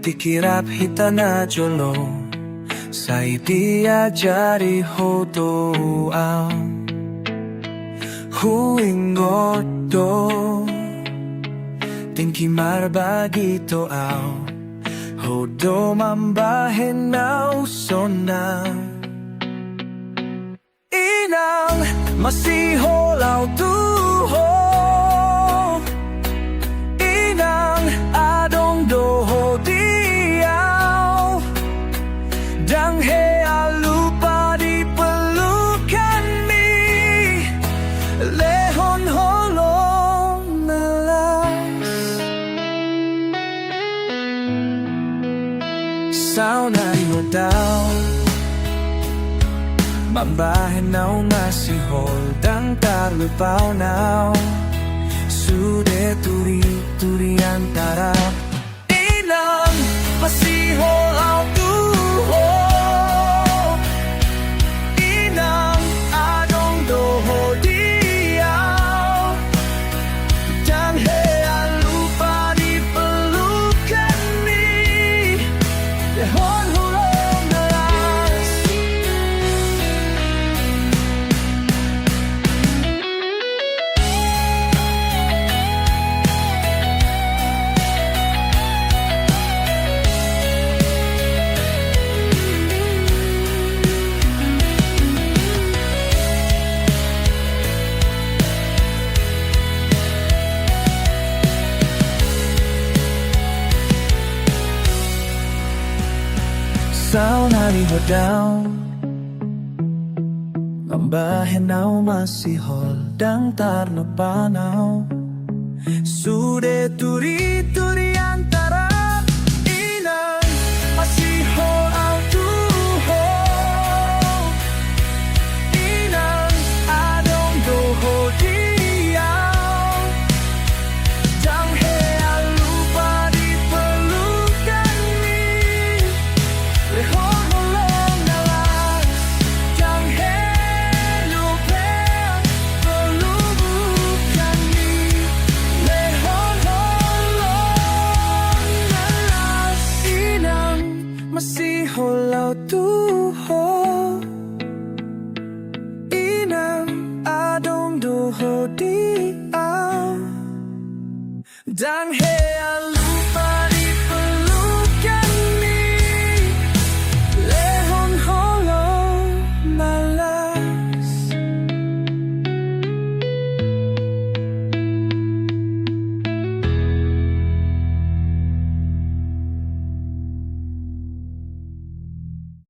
dikirap hitana jolo sai dia jadi hoto huing goto tingki marbagito hodo mambahen na usona inang masiholaw tuho inang adong doho diaw dang he alupa di pelukan mi lehon holong melas sauna daw mambahen now masihol dang tarlupaw now sude turi antara inang masihol au tuho inang adong doho diaw dang he alupa di pelukan ni dehon hulong melas sauna di hodaw mambahen now masihol dang tarno panaw sude turi antara inang masihol au tuho inang adong doho diaw dang he alupa di pelukan ni lehon holong nalas dang he lupa pelukan ni lehon holong nalas inang masiholaw tuho inang adong doho diaw dang he